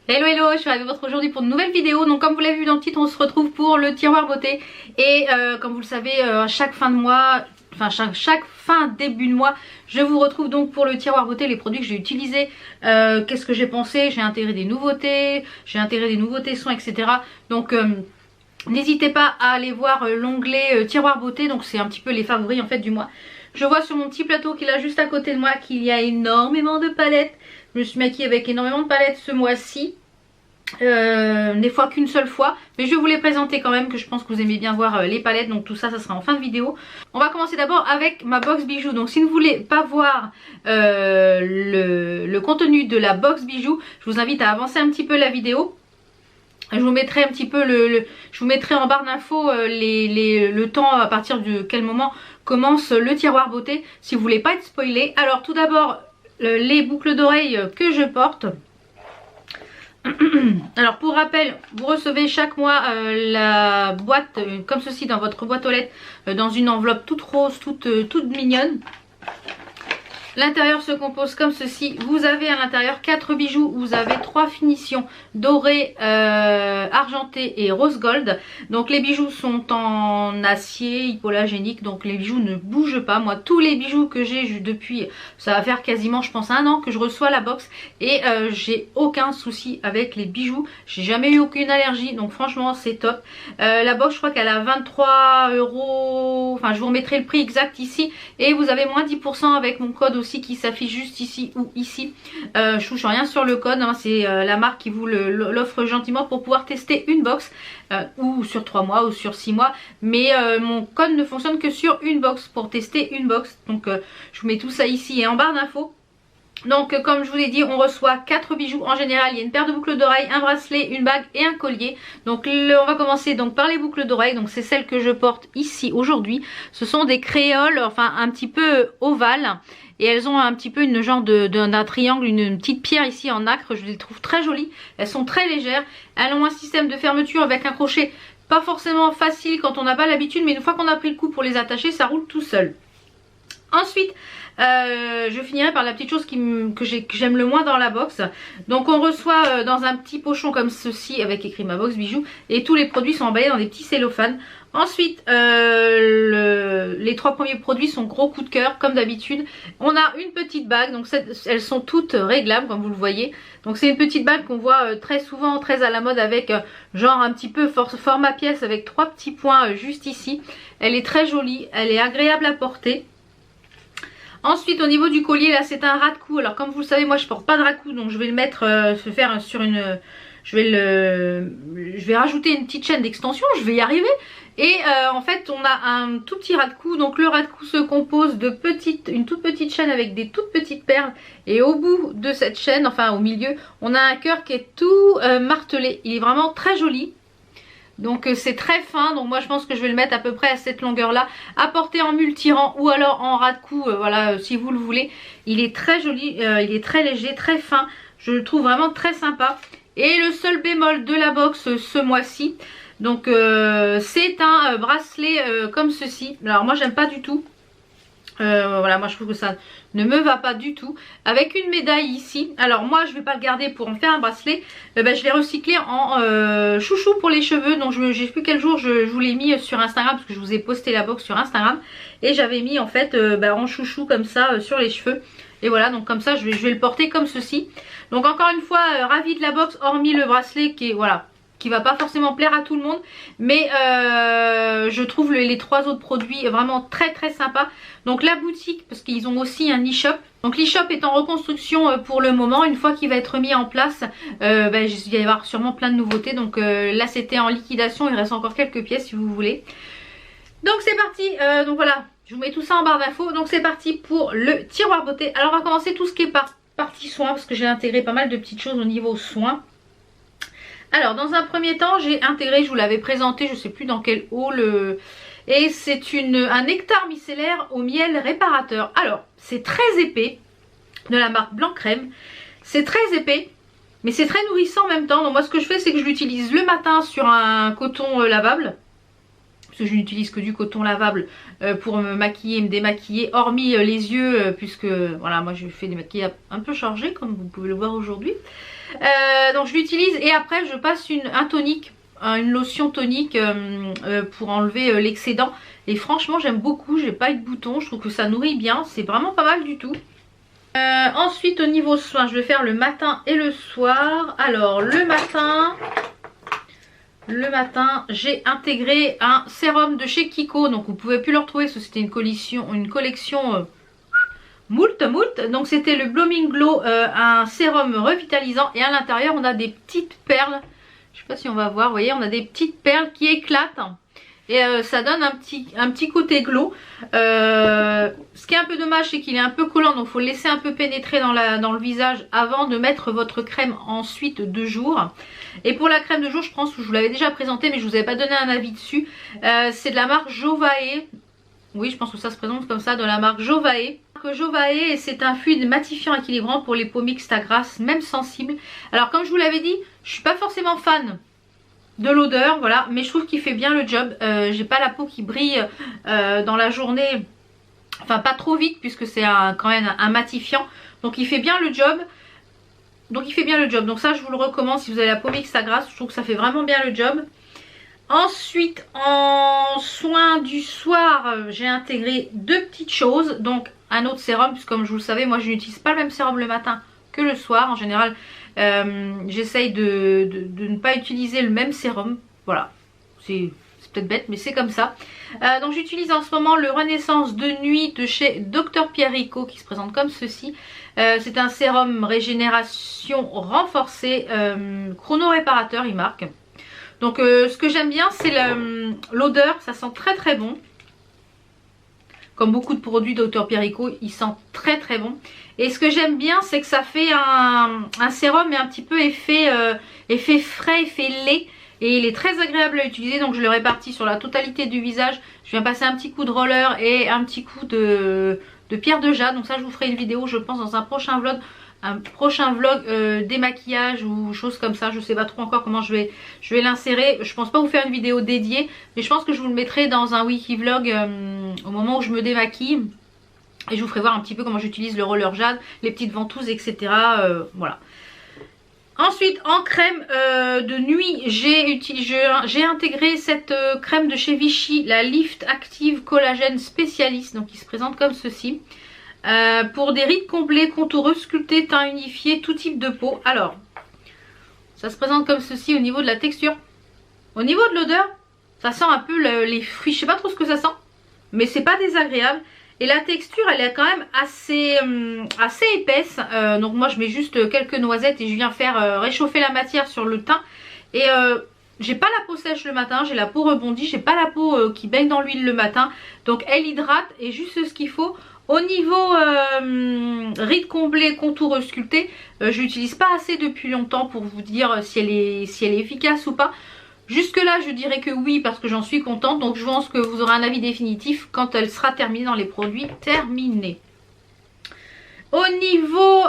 Hello hello, je suis ravie de vous retrouver aujourd'hui pour une nouvelle vidéo. Donc comme vous l'avez vu dans le titre, on se retrouve pour le tiroir beauté. Et comme vous le savez, chaque fin de mois, enfin chaque fin début de mois, je vous retrouve donc pour le tiroir beauté, les produits que j'ai utilisés, qu'est-ce que j'ai pensé, j'ai intégré des nouveautés, soins, etc. Donc n'hésitez pas à aller voir l'onglet tiroir beauté, donc c'est un petit peu les favoris en fait du mois. Je vois sur mon petit plateau qui est là juste à côté de moi qu'il y a énormément de palettes. Je me suis maquillée avec énormément de palettes ce mois-ci. Des fois qu'une seule fois, mais je vais vous les présenter quand même, que je pense que vous aimez bien voir les palettes. Donc tout ça, ça sera en fin de vidéo. On va commencer d'abord avec ma box bijoux. Donc si vous ne voulez pas voir le contenu de la box bijoux, je vous invite à avancer un petit peu la vidéo. Je vous mettrai un petit peu je vous mettrai en barre d'infos le temps à partir de quel moment commence le tiroir beauté, si vous voulez pas être spoilé. Alors tout d'abord les boucles d'oreilles que je porte. Alors pour rappel, vous recevez chaque mois la boîte comme ceci dans votre boîte aux lettres, dans une enveloppe toute rose, toute mignonne. L'intérieur se compose comme ceci. Vous avez à l'intérieur 4 bijoux. Vous avez 3 finitions dorées, argentées et rose gold. Donc les bijoux sont en acier hypoallergénique. Donc les bijoux ne bougent pas. Moi tous les bijoux que j'ai depuis, ça va faire quasiment je pense 1 an que je reçois la box. Et j'ai aucun souci avec les bijoux. J'ai jamais eu aucune allergie. Donc franchement c'est top. La box je crois qu'elle a 23 €. Enfin je vous remettrai le prix exact ici. Et vous avez moins 10% avec mon code aussi qui s'affiche juste ici ou ici. Je touche rien sur le code, hein, c'est la marque qui vous l'offre gentiment pour pouvoir tester une box, ou sur 3 mois ou sur 6 mois, mais mon code ne fonctionne que sur une box, pour tester une box. Donc je vous mets tout ça ici et en barre d'infos. Donc comme je vous ai dit, on reçoit 4 bijoux en général. Il y a une paire de boucles d'oreilles, un bracelet, une bague et un collier. Donc on va commencer donc par les boucles d'oreilles. Donc c'est celles que je porte ici aujourd'hui. Ce sont des créoles, enfin un petit peu ovales. Et elles ont un petit peu une genre d'un triangle, une petite pierre ici en nacre. Je les trouve très jolies. Elles sont très légères. Elles ont un système de fermeture avec un crochet pas forcément facile quand on n'a pas l'habitude. Mais une fois qu'on a pris le coup pour les attacher, ça roule tout seul. Ensuite, je finirai par la petite chose que j'aime le moins dans la box. Donc on reçoit dans un petit pochon comme ceci avec écrit ma box bijoux. Et tous les produits sont emballés dans des petits cellophanes. Ensuite, les 3 premiers produits sont gros coup de cœur comme d'habitude. On a une petite bague, donc elles sont toutes réglables comme vous le voyez. Donc c'est une petite bague qu'on voit très souvent, très à la mode, avec genre un petit peu format pièce avec 3 petits points juste ici. Elle est très jolie, elle est agréable à porter. Ensuite au niveau du collier, là c'est un ras de cou. Alors comme vous le savez, moi je porte pas de ras de cou, donc je vais le mettre, faire sur une... Je vais rajouter une petite chaîne d'extension, je vais y arriver. Et en fait on a un tout petit ras de cou. Donc le ras de cou se compose de une toute petite chaîne avec des toutes petites perles. Et au bout de cette chaîne, enfin au milieu, on a un cœur qui est tout martelé. Il est vraiment très joli. Donc c'est très fin, donc moi je pense que je vais le mettre à peu près à cette longueur là, à porter en multirang ou alors en ras de cou, voilà, si vous le voulez. Il est très joli, il est très léger, très fin, je le trouve vraiment très sympa. Et le seul bémol de la box ce mois-ci, donc c'est un bracelet comme ceci. Alors moi j'aime pas du tout. Voilà, moi je trouve que ça ne me va pas du tout, avec une médaille ici. Alors moi je vais pas le garder pour en faire un bracelet, je l'ai recyclé en chouchou pour les cheveux. Donc je sais plus quel jour je vous l'ai mis sur Instagram, parce que je vous ai posté la box sur Instagram, et j'avais mis en fait en chouchou comme ça sur les cheveux. Et voilà, donc comme ça je vais le porter comme ceci. Donc encore une fois, ravie de la box, hormis le bracelet qui est, voilà, qui va pas forcément plaire à tout le monde, mais je trouve les 3 autres produits vraiment très très sympas. Donc la boutique, parce qu'ils ont aussi un e-shop. Donc l'e-shop est en reconstruction pour le moment. Une fois qu'il va être mis en place, il va y avoir sûrement plein de nouveautés. Donc là c'était en liquidation, il reste encore quelques pièces si vous voulez. Donc c'est parti, donc voilà, je vous mets tout ça en barre d'infos. Donc c'est parti pour le tiroir beauté. Alors on va commencer tout ce qui est partie soins, parce que j'ai intégré pas mal de petites choses au niveau soins. Alors dans un premier temps j'ai intégré, je vous l'avais présenté, je sais plus dans quel haul, et c'est un nectar micellaire au miel réparateur. Alors c'est très épais, de la marque Blanc Crème. C'est très épais, mais c'est très nourrissant en même temps. Donc moi ce que je fais, c'est que je l'utilise le matin sur un coton lavable. parce que je n'utilise que du coton lavable pour me maquiller et me démaquiller, hormis les yeux, puisque voilà, moi je fais des maquillages un peu chargés comme vous pouvez le voir aujourd'hui. Donc je l'utilise et après je passe un tonique, une lotion tonique pour enlever l'excédent. Et franchement j'aime beaucoup, j'ai pas eu de boutons, je trouve que ça nourrit bien, c'est vraiment pas mal du tout. Ensuite au niveau soin, je vais faire le matin et le soir. Alors le matin j'ai intégré un sérum de chez Kiko, donc vous pouvez plus le retrouver parce que c'était une collection moult. Donc c'était le Blooming Glow, un sérum revitalisant, et à l'intérieur on a des petites perles, je sais pas si on va voir, vous voyez, on a des petites perles qui éclatent et ça donne un petit côté glow. Ce qui est un peu dommage, c'est qu'il est un peu collant, donc il faut le laisser un peu pénétrer dans le visage avant de mettre votre crème ensuite de jour. Et pour la crème de jour, je pense que je vous l'avais déjà présenté mais je vous avais pas donné un avis dessus. C'est de la marque Jovae. Oui, je pense que ça se présente comme ça, de la marque Jovae. Jovae, c'est un fluide matifiant équilibrant pour les peaux mixtes à grasses, même sensibles. Alors comme je vous l'avais dit, je suis pas forcément fan de l'odeur, voilà, mais je trouve qu'il fait bien le job. J'ai pas la peau qui brille dans la journée, enfin pas trop vite puisque c'est quand même un matifiant, donc il fait bien le job. Donc ça je vous le recommande si vous avez la peau mixte à grasse, je trouve que ça fait vraiment bien le job. Ensuite en soin du soir, j'ai intégré deux petites choses. Donc un autre sérum, puisque comme je vous le savais, moi je n'utilise pas le même sérum le matin que le soir. En général j'essaye de ne pas utiliser le même sérum. Voilà, c'est peut-être bête mais c'est comme ça. Donc j'utilise en ce moment le Renaissance de nuit de chez Dr Pierrico, qui se présente comme ceci. C'est un sérum régénération renforcée, chrono réparateur il marque. Donc ce que j'aime bien c'est l'odeur, ça sent très très bon. Comme beaucoup de produits Dr Pierrico, il sent très très bon. Et ce que j'aime bien c'est que ça fait un sérum mais un petit peu effet frais, effet lait. Et il est très agréable à utiliser, donc je le répartis sur la totalité du visage. Je viens passer un petit coup de roller et un petit coup de pierre de jade. Donc ça je vous ferai une vidéo je pense dans un prochain vlog. Démaquillage ou choses comme ça, je sais pas trop encore comment je vais l'insérer. Je pense pas vous faire une vidéo dédiée, mais je pense que je vous le mettrai dans un wiki vlog au moment où je me démaquille, et je vous ferai voir un petit peu comment j'utilise le roller jade, les petites ventouses, etc. Voilà. Ensuite en crème de nuit, j'ai intégré cette crème de chez Vichy, la Lift Active Collagène Spécialiste, donc qui se présente comme ceci. Pour des rides complets, contoureux, sculptés, teint unifié, tout type de peau. Alors, ça se présente comme ceci au niveau de la texture. Au niveau de l'odeur, ça sent un peu les fruits. Je sais pas trop ce que ça sent, mais c'est pas désagréable. Et la texture, elle est quand même assez épaisse. Donc moi, je mets juste quelques noisettes et je viens faire réchauffer la matière sur le teint. Et j'ai pas la peau sèche le matin, j'ai la peau rebondie, j'ai pas la peau qui baigne dans l'huile le matin. Donc elle hydrate et juste ce qu'il faut. Au niveau rides comblées, contours sculptés, je l'utilise pas assez depuis longtemps pour vous dire si elle est efficace ou pas. Jusque là je dirais que oui parce que j'en suis contente. Donc je pense que vous aurez un avis définitif quand elle sera terminée dans les produits terminés. Au niveau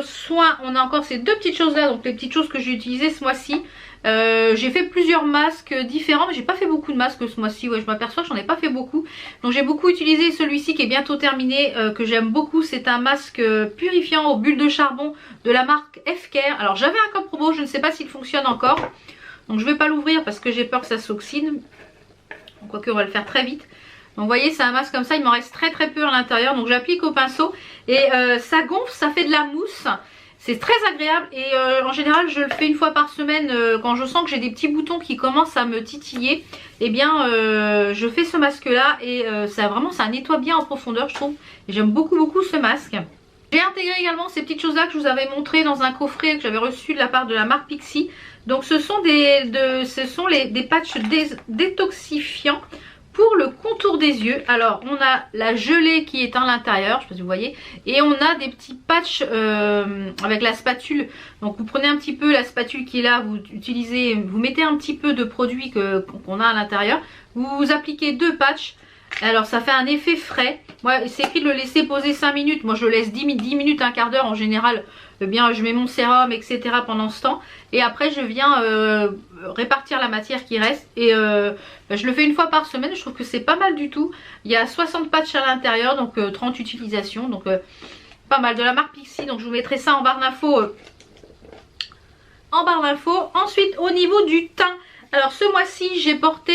soins, on a encore ces deux petites choses là. Donc les petites choses que j'ai utilisées ce mois-ci. J'ai fait plusieurs masques différents, mais j'ai pas fait beaucoup de masques ce mois-ci. Ouais, je m'aperçois que j'en ai pas fait beaucoup. Donc j'ai beaucoup utilisé celui-ci qui est bientôt terminé, que j'aime beaucoup. C'est un masque purifiant aux bulles de charbon de la marque F-Care. Alors j'avais un code promo, je ne sais pas s'il fonctionne encore. Donc je vais pas l'ouvrir parce que j'ai peur que ça s'oxyde. Quoique on va le faire très vite. Donc vous voyez, c'est un masque comme ça, il m'en reste très très peu à l'intérieur. Donc j'applique au pinceau et ça gonfle, ça fait de la mousse. C'est très agréable et en général je le fais une fois par semaine quand je sens que j'ai des petits boutons qui commencent à me titiller. Et bien je fais ce masque là et ça nettoie bien en profondeur je trouve. Et j'aime beaucoup ce masque. J'ai intégré également ces petites choses là que je vous avais montré dans un coffret que j'avais reçu de la part de la marque Pixi. Donc ce sont des patchs détoxifiants pour le contour des yeux. Alors on a la gelée qui est à l'intérieur, je sais pas si vous voyez, et on a des petits patchs avec la spatule. Donc vous prenez un petit peu la spatule qui est là, vous mettez un petit peu de produit qu'on a à l'intérieur, vous appliquez deux patchs. Alors ça fait un effet frais. Moi c'est écrit de le laisser poser 5 minutes. Moi je le laisse 10 minutes, un quart d'heure en général. Eh bien je mets mon sérum etc. pendant ce temps. Et après je viens répartir la matière qui reste. Et je le fais une fois par semaine. Je trouve que c'est pas mal du tout. Il y a 60 patchs à l'intérieur. Donc 30 utilisations. Donc pas mal, de la marque Pixi. Donc je vous mettrai ça en barre d'infos. Ensuite au niveau du teint. Alors ce mois-ci j'ai porté,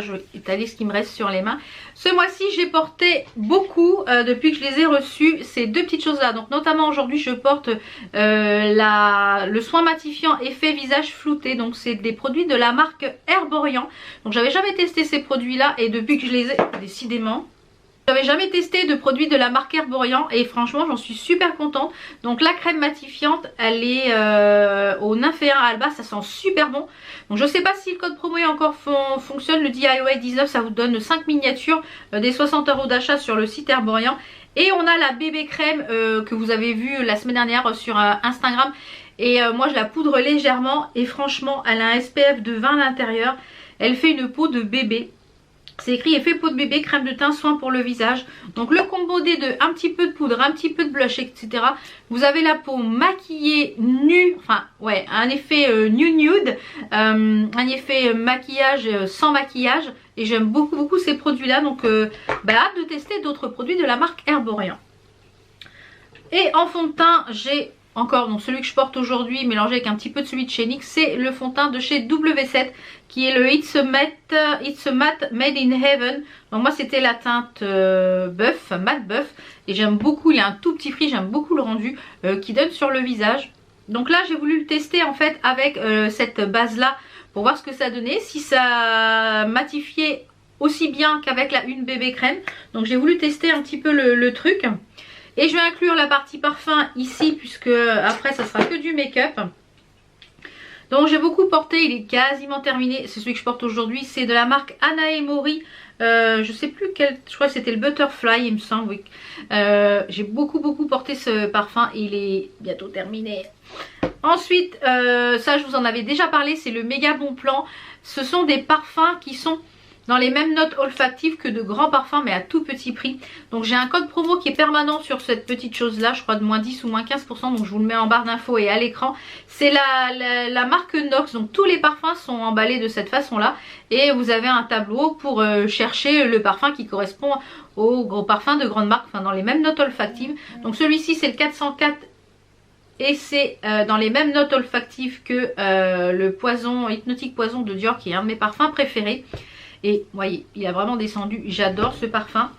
je vais étaler ce qui me reste sur les mains. Ce mois-ci j'ai porté beaucoup depuis que je les ai reçus ces deux petites choses là. Donc notamment aujourd'hui je porte le soin matifiant effet visage flouté. Donc c'est des produits de la marque Herborian. Donc j'avais jamais testé ces produits là et depuis que je les ai, décidément... J'avais jamais testé de produits de la marque Herborian et franchement j'en suis super contente. Donc la crème matifiante elle est au nymphéen alba, ça sent super bon. Donc je sais pas si le code promo encore fonctionne, le DIY 19 ça vous donne 5 miniatures des 60 € d'achat sur le site Herborian. Et on a la bébé crème que vous avez vue la semaine dernière sur Instagram. Et moi je la poudre légèrement et franchement elle a un SPF de 20 à l'intérieur. Elle fait une peau de bébé. C'est écrit effet peau de bébé, crème de teint, soin pour le visage. Donc le combo des deux, un petit peu de poudre, un petit peu de blush, etc. Vous avez la peau maquillée, nue, enfin ouais, un effet nude, un effet maquillage sans maquillage. Et j'aime beaucoup ces produits-là. Donc hâte de tester d'autres produits de la marque Herborian. Et en fond de teint, j'ai... encore donc celui que je porte aujourd'hui mélangé avec un petit peu de celui de chez NYX, c'est le fond de teint de chez W7 qui est le It's a Matte Made in Heaven. Donc moi c'était la teinte buff, matte buff, et j'aime beaucoup, il a un tout petit prix, j'aime beaucoup le rendu qui donne sur le visage. Donc là j'ai voulu le tester en fait avec cette base là pour voir ce que ça donnait, si ça matifiait aussi bien qu'avec la une bébé crème. Donc j'ai voulu tester un petit peu le truc. Et je vais inclure la partie parfum ici puisque après ça sera que du make-up. Donc j'ai beaucoup porté, il est quasiment terminé. C'est celui que je porte aujourd'hui, c'est de la marque Anna Mori. Je sais plus quel, je crois que c'était le Butterfly il me semble. Oui. J'ai beaucoup porté ce parfum et il est bientôt terminé. Ensuite, ça je vous en avais déjà parlé, c'est le méga bon plan. Ce sont des parfums qui sont... dans les mêmes notes olfactives que de grands parfums mais à tout petit prix. Donc j'ai un code promo qui est permanent sur cette petite chose là, je crois de moins 10 ou moins 15%, donc je vous le mets en barre d'infos et à l'écran. C'est la marque Nox, donc tous les parfums sont emballés de cette façon là. Et vous avez un tableau pour chercher le parfum qui correspond aux gros parfums de grandes marques, enfin dans les mêmes notes olfactives. Donc celui-ci c'est le 404 et c'est dans les mêmes notes olfactives que le poison, Hypnotique Poison de Dior qui est un de mes parfums préférés. Et vous voyez, il a vraiment descendu, j'adore ce parfum.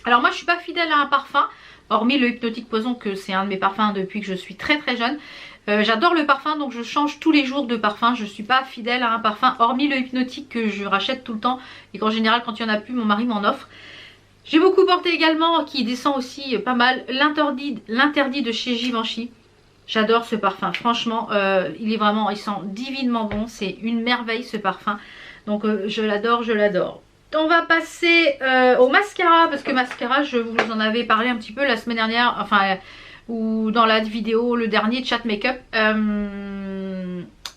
Alors moi je suis pas fidèle à un parfum, hormis le Hypnotique Poison que c'est un de mes parfums depuis que je suis très jeune. J'adore le parfum donc je change tous les jours de parfum, je suis pas fidèle à un parfum, hormis le Hypnotique que je rachète tout le temps et qu'en général quand il n'y en a plus mon mari m'en offre. J'ai beaucoup porté également, qui descend aussi pas mal, l'interdit de chez Givenchy. J'adore ce parfum, franchement il est vraiment, il sent divinement bon, c'est une merveille ce parfum. Donc je l'adore, je l'adore. On va passer au mascara, parce que mascara, je vous en avais parlé un petit peu la semaine dernière, enfin, ou dans la vidéo, le dernier chat make-up.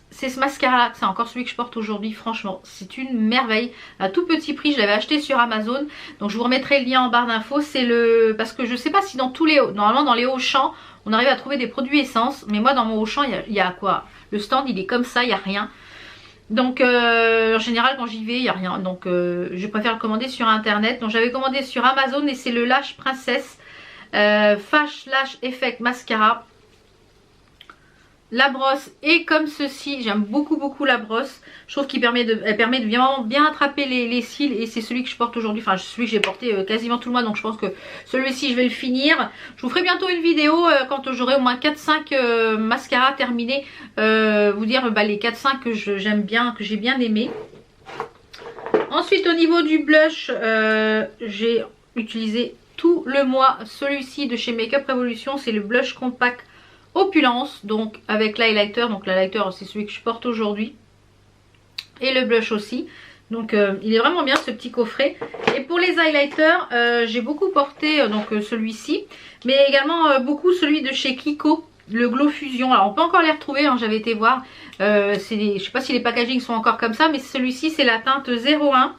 C'est ce mascara, c'est encore celui que je porte aujourd'hui, franchement, c'est une merveille. À tout petit prix, je l'avais acheté sur Amazon, donc je vous remettrai le lien en barre d'infos. C'est le... parce que je sais pas si dans tous les... normalement dans les Auchan, on arrive à trouver des produits essence, mais moi dans mon Auchan, il y a quoi? Le stand, il est comme ça, il n'y a rien. Donc en général quand j'y vais il n'y a rien, donc je préfère le commander sur internet. Donc j'avais commandé sur Amazon et c'est le Lash Princess Fash Lash Effect Mascara. La brosse est comme ceci, j'aime beaucoup la brosse. Je trouve qu'elle permet de bien attraper les cils et c'est celui que je porte aujourd'hui. Enfin celui que j'ai porté quasiment tout le mois, donc je pense que celui-ci je vais le finir. Je vous ferai bientôt une vidéo quand j'aurai au moins 4-5 mascaras terminés. Vous dire les 4-5 que j'aime bien, que j'ai bien aimé. Ensuite au niveau du blush, j'ai utilisé tout le mois celui-ci de chez Makeup Revolution. C'est le blush compact Opulence, donc avec l'highlighter. Donc l'highlighter c'est celui que je porte aujourd'hui. Et le blush aussi. Donc il est vraiment bien ce petit coffret. Et pour les highlighters, j'ai beaucoup porté donc celui-ci. Mais également beaucoup celui de chez Kiko. Le Glow Fusion. Alors on peut encore les retrouver, hein, j'avais été voir. Je sais pas si les packagings sont encore comme ça. Mais celui-ci c'est la teinte 01.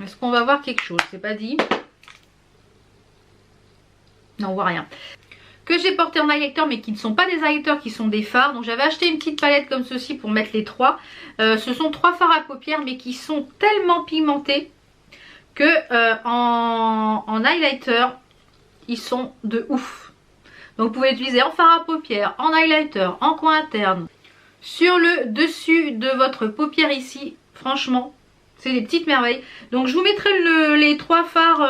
Est-ce qu'on va voir quelque chose? C'est pas dit. Non, on voit rien. Que j'ai porté en highlighter mais qui ne sont pas des highlighters, qui sont des fards. Donc j'avais acheté une petite palette comme ceci pour mettre les trois. Ce sont 3 fards à paupières mais qui sont tellement pigmentés que en highlighter ils sont de ouf. Donc vous pouvez utiliser en fard à paupières, en highlighter, en coin interne, sur le dessus de votre paupière ici. Franchement c'est des petites merveilles. Donc je vous mettrai les 3 fards,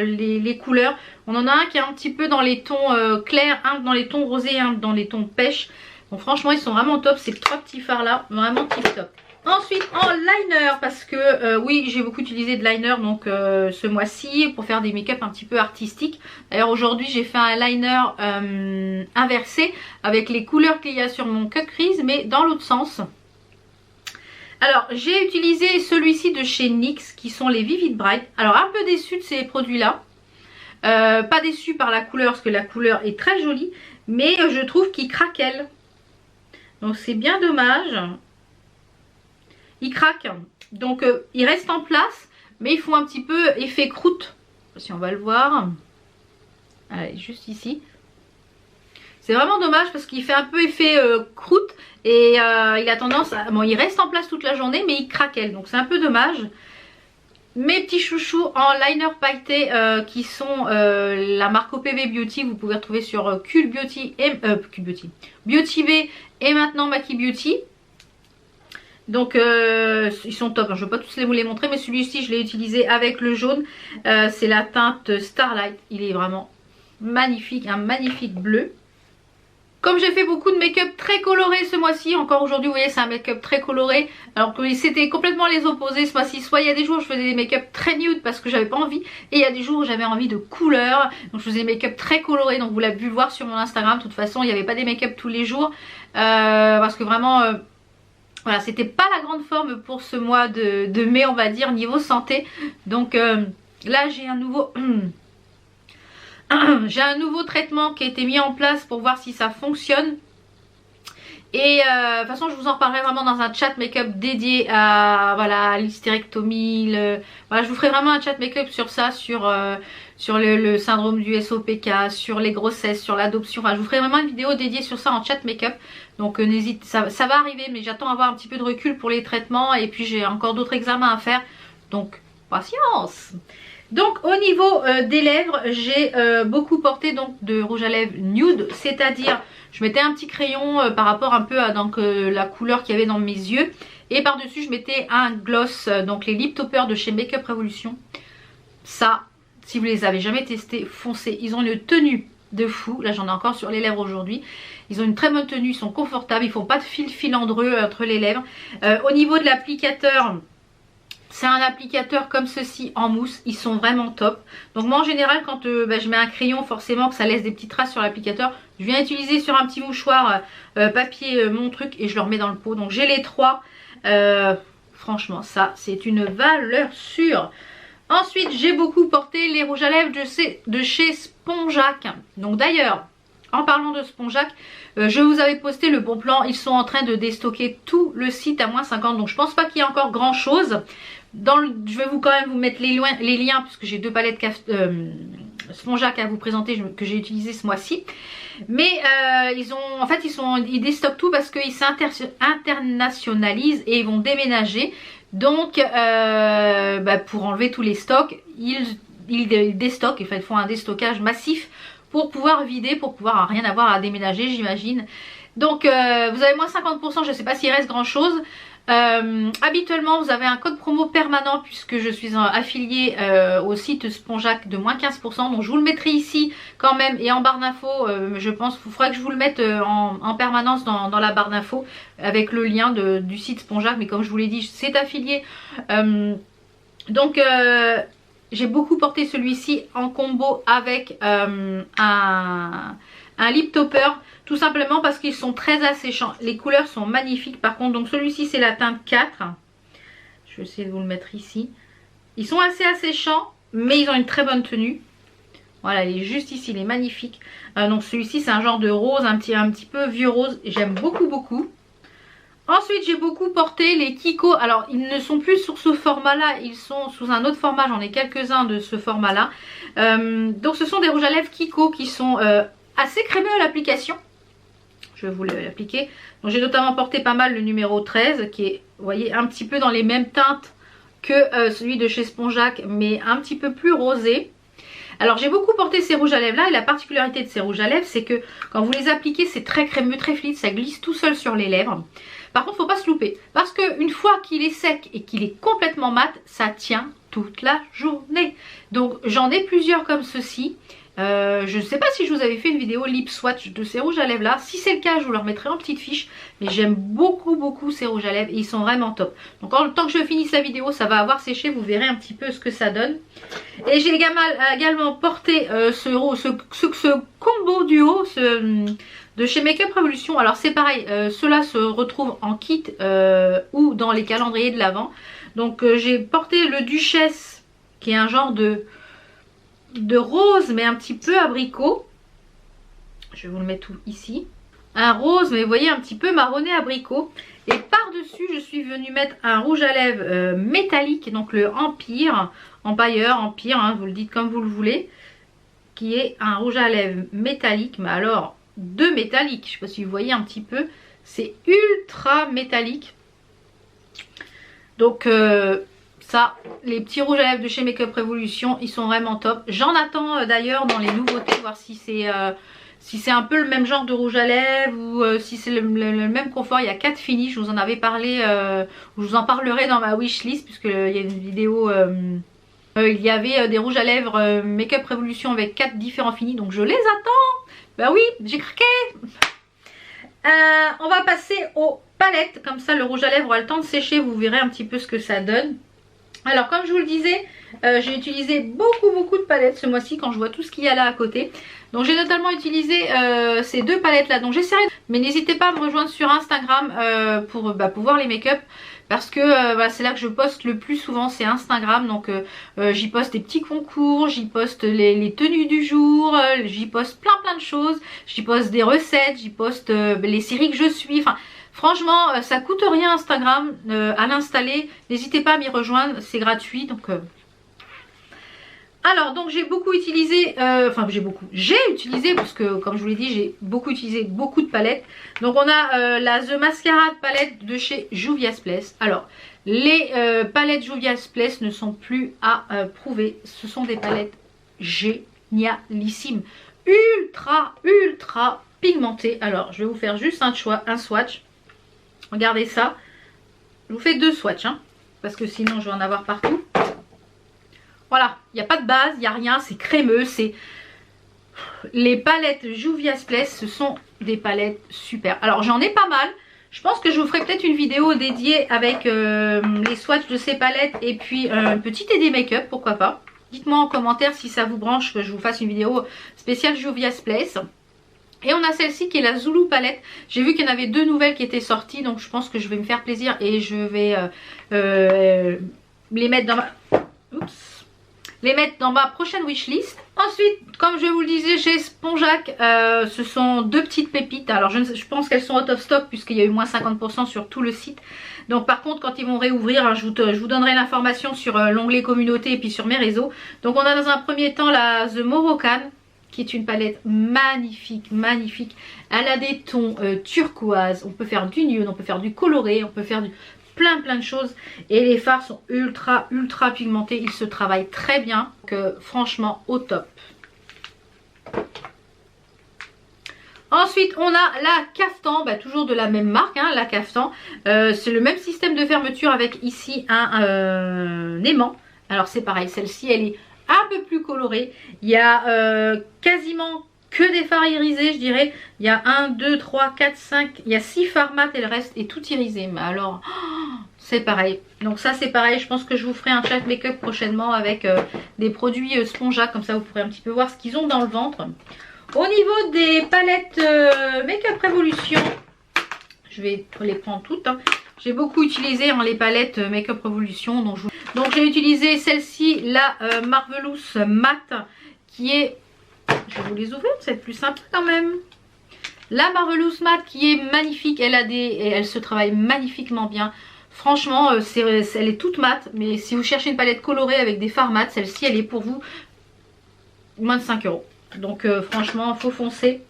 les couleurs. On en a un qui est un petit peu dans les tons clairs, un dans les tons rosés, un dans les tons pêche. Donc franchement ils sont vraiment top, ces 3 petits fards là, vraiment tip top. Ensuite en liner, parce que oui j'ai beaucoup utilisé de liner donc ce mois-ci pour faire des make-up un petit peu artistiques. D'ailleurs aujourd'hui j'ai fait un liner inversé avec les couleurs qu'il y a sur mon Cut Crease mais dans l'autre sens. Alors j'ai utilisé celui-ci de chez NYX qui sont les Vivid Bright. Alors un peu déçue de ces produits là. Pas déçue par la couleur parce que la couleur est très jolie. Mais je trouve qu'ils craquellent. Donc c'est bien dommage. Ils craquent. Donc ils restent en place. Mais ils font un petit peu effet croûte. Si on va le voir. Allez, juste ici. C'est vraiment dommage parce qu'il fait un peu effet croûte et il a tendance à... Bon, il reste en place toute la journée mais il craquelle, donc c'est un peu dommage. Mes petits chouchous en liner pailleté qui sont la marque OPV Beauty, vous pouvez retrouver sur Cult Beauty et Beauty Bay et maintenant Maki Beauty. Donc ils sont top, je ne vais pas tous vous les montrer mais celui-ci je l'ai utilisé avec le jaune. C'est la teinte Starlight, il est vraiment magnifique, un magnifique bleu. Comme j'ai fait beaucoup de make-up très coloré ce mois-ci, encore aujourd'hui vous voyez c'est un make-up très coloré, alors que c'était complètement les opposés ce mois-ci. Soit il y a des jours où je faisais des make-up très nude parce que j'avais pas envie, et il y a des jours où j'avais envie de couleurs, donc je faisais des make-up très colorés. Donc vous l'avez pu le voir sur mon Instagram, de toute façon il n'y avait pas des make-up tous les jours, parce que vraiment voilà, c'était pas la grande forme pour ce mois de mai on va dire niveau santé. Donc là j'ai un nouveau... J'ai un nouveau traitement qui a été mis en place pour voir si ça fonctionne. Et de toute façon je vous en reparlerai vraiment dans un chat make-up dédié à voilà, l'hystérectomie. Voilà, je vous ferai vraiment un chat make-up sur ça, sur le syndrome du SOPK, sur les grossesses, sur l'adoption. Enfin je vous ferai vraiment une vidéo dédiée sur ça en chat make-up. Donc n'hésite, ça va arriver mais j'attends avoir un petit peu de recul pour les traitements. Et puis j'ai encore d'autres examens à faire. Donc patience. Donc au niveau des lèvres, j'ai beaucoup porté donc de rouge à lèvres nude, c'est-à-dire je mettais un petit crayon par rapport un peu à donc, la couleur qu'il y avait dans mes yeux. Et par-dessus je mettais un gloss, donc les Lip Toppers de chez Makeup Revolution. Ça, si vous les avez jamais testés, foncez, ils ont une tenue de fou. Là j'en ai encore sur les lèvres aujourd'hui. Ils ont une très bonne tenue, ils sont confortables, ils font pas de fil filandreux entre les lèvres. Au niveau de l'applicateur... C'est un applicateur comme ceci en mousse, ils sont vraiment top. Donc moi en général quand je mets un crayon forcément que ça laisse des petites traces sur l'applicateur, je viens utiliser sur un petit mouchoir papier mon truc et je le remets dans le pot. Donc j'ai les 3, franchement ça c'est une valeur sûre. Ensuite j'ai beaucoup porté les rouges à lèvres de chez Spongeac. Donc d'ailleurs... En parlant de Spongeac, je vous avais posté le bon plan. Ils sont en train de déstocker tout le site à moins 50. Donc je pense pas qu'il y ait encore grand chose. Je vais quand même vous mettre les liens puisque j'ai 2 palettes Spongeac à vous présenter que j'ai utilisé ce mois-ci. Mais ils déstockent tout parce qu'ils s'internationalisent et ils vont déménager. Donc pour enlever tous les stocks, ils déstockent. Enfin, ils font un déstockage massif pour pouvoir vider, pour pouvoir rien avoir à déménager j'imagine. Donc vous avez moins 50%, je ne sais pas s'il reste grand chose. Habituellement vous avez un code promo permanent puisque je suis affiliée au site Spongeac de moins 15%. Donc je vous le mettrai ici quand même et en barre d'infos. Je pense qu'il faudra que je vous le mette en permanence dans la barre d'infos avec le lien du site Spongeac. Mais comme je vous l'ai dit, c'est affilié. J'ai beaucoup porté celui-ci en combo avec un lip topper. Tout simplement parce qu'ils sont très asséchants. Les couleurs sont magnifiques par contre. Donc celui-ci c'est la teinte 4. Je vais essayer de vous le mettre ici. Ils sont assez asséchants mais ils ont une très bonne tenue. Voilà, il est juste ici, il est magnifique. Donc celui-ci c'est un genre de rose, un petit peu vieux rose. J'aime beaucoup. Ensuite, j'ai beaucoup porté les Kiko. Alors, ils ne sont plus sur ce format-là, ils sont sous un autre format. J'en ai quelques-uns de ce format-là. Donc, ce sont des rouges à lèvres Kiko qui sont assez crémeux à l'application. Je vais vous l'appliquer. Donc, j'ai notamment porté pas mal le numéro 13 qui est, vous voyez, un petit peu dans les mêmes teintes que celui de chez Spongeac, mais un petit peu plus rosé. Alors j'ai beaucoup porté ces rouges à lèvres là, et la particularité de ces rouges à lèvres, c'est que quand vous les appliquez, c'est très crémeux, très fluide, ça glisse tout seul sur les lèvres. Par contre, faut pas se louper, parce qu'une fois qu'il est sec et qu'il est complètement mat, ça tient toute la journée. Donc j'en ai plusieurs comme ceci. Je ne sais pas si je vous avais fait une vidéo lip swatch de ces rouges à lèvres là. Si c'est le cas, je vous leur mettrai en petite fiche. Mais j'aime beaucoup ces rouges à lèvres et ils sont vraiment top. Donc en temps que je finisse la vidéo, ça va avoir séché. Vous verrez un petit peu ce que ça donne. Et j'ai également porté ce combo duo de chez Make Up Revolution. Alors c'est pareil, ceux-là se retrouvent en kit ou dans les calendriers de l'Avent. Donc j'ai porté le Duchesse qui est un genre de rose mais un petit peu abricot. Je vais vous le mettre tout ici. Un rose mais vous voyez un petit peu marronné abricot. Et par-dessus je suis venue mettre un rouge à lèvres métallique, donc le Empire, Empire, hein, vous le dites comme vous le voulez, qui est un rouge à lèvres métallique, mais alors de métallique, je ne sais pas si vous voyez un petit peu, c'est ultra métallique. Donc ça, les petits rouges à lèvres de chez Make Up Revolution, ils sont vraiment top. J'en attends d'ailleurs dans les nouveautés, voir si c'est un peu le même genre de rouge à lèvres ou si c'est le même confort. Il y a 4 finis, je vous en avais parlé, je vous en parlerai dans ma wishlist, puisque il y a une vidéo, il y avait des rouges à lèvres Make Up Revolution avec 4 différents finis, donc je les attends. Bah oui, j'ai craqué. On va passer aux palettes, comme ça le rouge à lèvres a le temps de sécher, vous verrez un petit peu ce que ça donne. Alors comme je vous le disais, j'ai utilisé beaucoup de palettes ce mois-ci quand je vois tout ce qu'il y a là à côté. Donc j'ai notamment utilisé ces 2 palettes là, donc j'essaierai. Mais n'hésitez pas à me rejoindre sur Instagram pour voir les make-up. Parce que voilà, c'est là que je poste le plus souvent, c'est Instagram. Donc j'y poste des petits concours, j'y poste les tenues du jour, j'y poste plein de choses. J'y poste des recettes, j'y poste les séries que je suis, enfin... Franchement, ça coûte rien Instagram à l'installer. N'hésitez pas à m'y rejoindre, c'est gratuit. Donc, alors, donc j'ai beaucoup utilisé, j'ai utilisé, parce que comme je vous l'ai dit, j'ai utilisé beaucoup de palettes. Donc on a la The Mascarade palette de chez Juvia's Place. Alors, les palettes Juvia's Place ne sont plus à prouver. Ce sont des palettes génialissimes. Ultra pigmentées. Alors, je vais vous faire juste un swatch. Regardez ça. Je vous fais 2 swatchs, hein, parce que sinon je vais en avoir partout. Voilà, il n'y a pas de base, il n'y a rien, c'est crémeux. Les palettes Juvia's Place, ce sont des palettes super. Alors j'en ai pas mal. Je pense que je vous ferai peut-être une vidéo dédiée avec les swatchs de ces palettes et puis une petite idée make-up, pourquoi pas. Dites-moi en commentaire si ça vous branche que je vous fasse une vidéo spéciale Juvia's Place. Et on a celle-ci qui est la Zulu palette. J'ai vu qu'il y en avait 2 nouvelles qui étaient sorties. Donc je pense que je vais me faire plaisir. Et je vais les mettre dans ma prochaine wishlist. Ensuite, comme je vous le disais, chez Spongeac, ce sont 2 petites pépites. Alors je pense qu'elles sont out of stock puisqu'il y a eu moins 50% sur tout le site. Donc par contre, quand ils vont réouvrir, hein, je vous donnerai l'information sur l'onglet communauté et puis sur mes réseaux. Donc on a dans un premier temps la The Moroccan, qui est une palette magnifique. Elle a des tons turquoise, on peut faire du nude, on peut faire du coloré, on peut faire plein de choses. Et les fards sont ultra pigmentés, ils se travaillent très bien. Donc franchement au top. Ensuite on a la Caftan, toujours de la même marque, hein, la Caftan. C'est le même système de fermeture avec ici un aimant. Alors c'est pareil, celle-ci elle est un peu plus coloré. Il y a quasiment que des fards irisés, je dirais. Il y a 1, 2, 3, 4, 5. Il y a 6 fards mat et le reste est tout irisé. Mais alors, c'est pareil. Donc ça c'est pareil. Je pense que je vous ferai un chat make-up prochainement avec des produits Spongeac. Comme ça vous pourrez un petit peu voir ce qu'ils ont dans le ventre. Au niveau des palettes Make Up Revolution, je vais les prendre toutes, hein. J'ai beaucoup utilisé les palettes Make Up Revolution. Donc j'ai utilisé celle-ci, la Marvelous Matte, qui est... Je vais vous les ouvrir, c'est plus simple quand même. La Marvelous Matte qui est magnifique, elle se travaille magnifiquement bien. Franchement, elle est toute mate, mais si vous cherchez une palette colorée avec des fards mat, celle-ci elle est pour vous moins de 5 €. Donc franchement, faut foncer.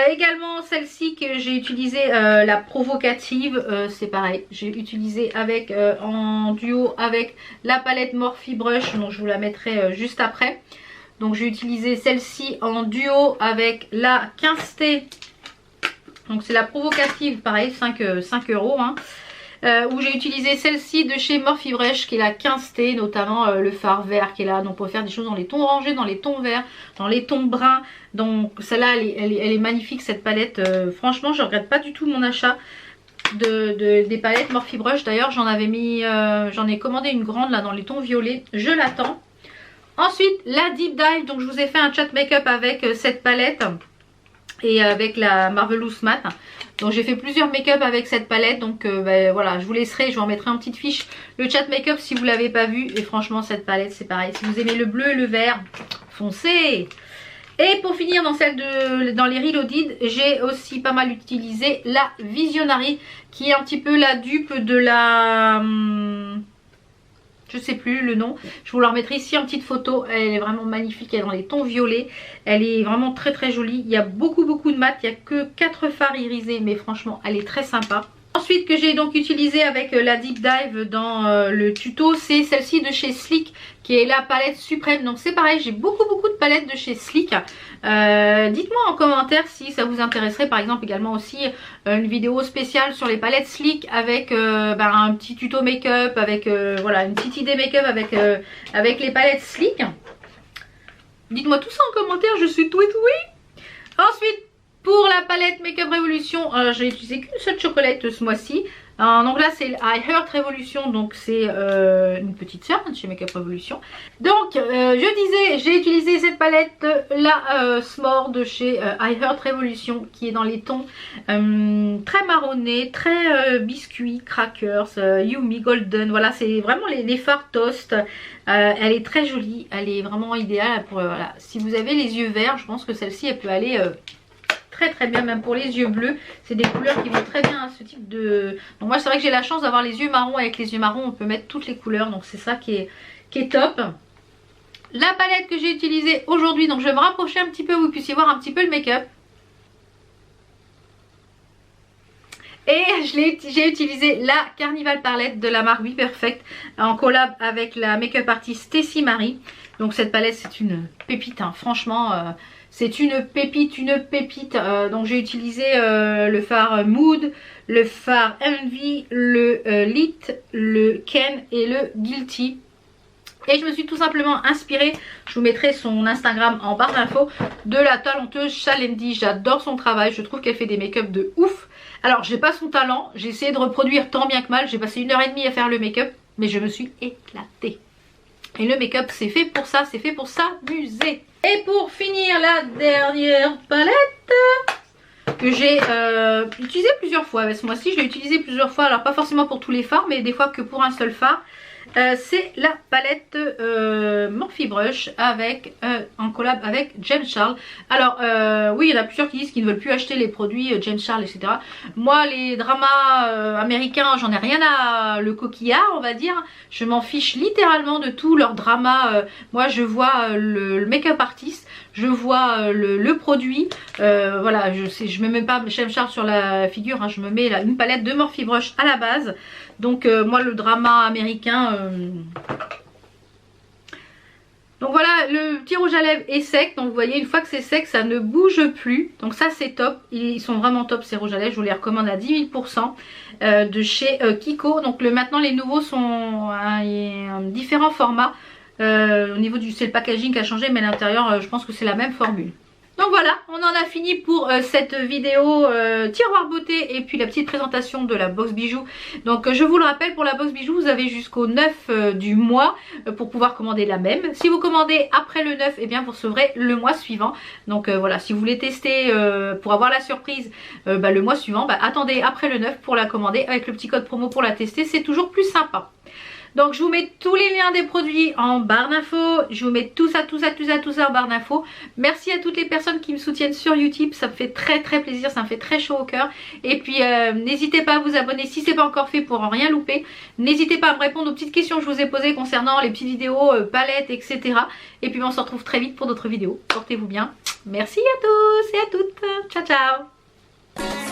Également celle-ci que j'ai utilisée, la provocative, c'est pareil, j'ai utilisé avec en duo avec la palette Morphe Brush, donc je vous la mettrai juste après. Donc j'ai utilisé celle-ci en duo avec la 15T, donc c'est la provocative, pareil 5 €, hein. Où j'ai utilisé celle-ci de chez Morphe Brush qui est la 15T, notamment le fard vert qui est là, donc pour faire des choses dans les tons orangés, dans les tons verts, dans les tons bruns. Donc celle-là elle est magnifique cette palette, franchement je regrette pas du tout mon achat des palettes Morphe Brush. D'ailleurs j'en ai commandé une grande là dans les tons violets, je l'attends. Ensuite la Deep Dive, donc je vous ai fait un chat make-up avec cette palette et avec la Marvelous Matte. Donc j'ai fait plusieurs make-up avec cette palette, donc voilà, je vous laisserai, je vous remettrai en petite fiche le chat make-up si vous ne l'avez pas vu. Et franchement cette palette c'est pareil, si vous aimez le bleu et le vert, foncez. Et pour finir dans les Reloaded, j'ai aussi pas mal utilisé la Visionary qui est un petit peu la dupe de la... je sais plus le nom, je vous la remettrai ici en petite photo. Elle est vraiment magnifique, elle est dans les tons violets, elle est vraiment très très jolie. Il y a beaucoup de mat, il n'y a que 4 fards irisés, mais franchement elle est très sympa. Ensuite que j'ai donc utilisé avec la Deep Dive dans le tuto, c'est celle-ci de chez Sleek qui est la palette suprême. Donc c'est pareil, j'ai beaucoup de palettes de chez Sleek. Dites-moi en commentaire si ça vous intéresserait, par exemple également aussi une vidéo spéciale sur les palettes Sleek avec un petit tuto make-up, avec voilà une petite idée make-up avec les palettes Sleek. Dites-moi tout ça en commentaire, je suis tout oui. Ensuite pour la palette Make-up Revolution, j'ai utilisé qu'une seule chocolate ce mois-ci. Donc là c'est I Heart Revolution, donc c'est une petite sœur de chez Make-up Revolution. Donc je disais, j'ai utilisé cette palette, la S'more de chez I Heart Revolution, qui est dans les tons très marronnés, très biscuits, crackers, yumi, golden. Voilà, c'est vraiment les fards toast. Elle est très jolie, elle est vraiment idéale pour voilà. Si vous avez les yeux verts, je pense que celle-ci elle peut aller très bien, même pour les yeux bleus. C'est des couleurs qui vont très bien à ce type de... Donc moi c'est vrai que j'ai la chance d'avoir les yeux marrons. Avec les yeux marrons on peut mettre toutes les couleurs, donc c'est ça qui est top. La palette que j'ai utilisée aujourd'hui, donc je vais me rapprocher un petit peu, vous puissiez voir un petit peu le make-up. Et j'ai utilisé la Carnival Palette de la marque Be Perfect en collab avec la make-up artiste Tessie Marie. Donc cette palette c'est une pépite, hein. Franchement c'est une pépite, donc j'ai utilisé le fard Mood, le fard Envy, le Lit, le Ken et le Guilty. Et je me suis tout simplement inspirée, je vous mettrai son Instagram en barre d'infos, de la talenteuse Chalendy. J'adore son travail, je trouve qu'elle fait des make-up de ouf. Alors j'ai pas son talent, j'ai essayé de reproduire tant bien que mal, j'ai passé 1h30 à faire le make-up, mais je me suis éclatée. Et le make-up c'est fait pour ça, c'est fait pour s'amuser. Et pour finir, la dernière palette que j'ai utilisée plusieurs fois. Ce mois-ci je l'ai utilisée plusieurs fois, alors pas forcément pour tous les fards, mais des fois que pour un seul fard. C'est la palette Morphe Brush avec, en collab avec James Charles. Alors oui, il y en a plusieurs qui disent qu'ils ne veulent plus acheter les produits James Charles, etc. Moi les dramas américains, j'en ai rien à le coquillard, on va dire. Je m'en fiche littéralement de tout leur drama. Moi je vois le make-up artiste, je vois le produit. Voilà, je mets même pas James Charles sur la figure, hein, je me mets une palette de Morphe Brush à la base. Donc moi le drama américain... Donc voilà, le petit rouge à lèvres est sec. Donc vous voyez, une fois que c'est sec, ça ne bouge plus. Donc ça c'est top. Ils sont vraiment top ces rouges à lèvres. Je vous les recommande à 10 000% de chez Kiko. Donc maintenant les nouveaux sont un différent format. Au niveau du... c'est le packaging qui a changé, mais à l'intérieur je pense que c'est la même formule. Donc voilà, on en a fini pour cette vidéo tiroir beauté et puis la petite présentation de la box bijoux. Donc je vous le rappelle, pour la box bijoux vous avez jusqu'au 9 du mois pour pouvoir commander la même. Si vous commandez après le 9, eh bien vous recevrez le mois suivant. Donc voilà, si vous voulez tester pour avoir la surprise le mois suivant, attendez après le 9 pour la commander avec le petit code promo pour la tester, c'est toujours plus sympa. Donc je vous mets tous les liens des produits en barre d'infos. Je vous mets tout ça en barre d'infos. Merci à toutes les personnes qui me soutiennent sur YouTube. Ça me fait très plaisir, ça me fait très chaud au cœur. Et puis n'hésitez pas à vous abonner si ce n'est pas encore fait pour en rien louper. N'hésitez pas à me répondre aux petites questions que je vous ai posées concernant les petites vidéos, palettes, etc. Et puis on se retrouve très vite pour d'autres vidéos. Portez-vous bien. Merci à tous et à toutes. Ciao ciao.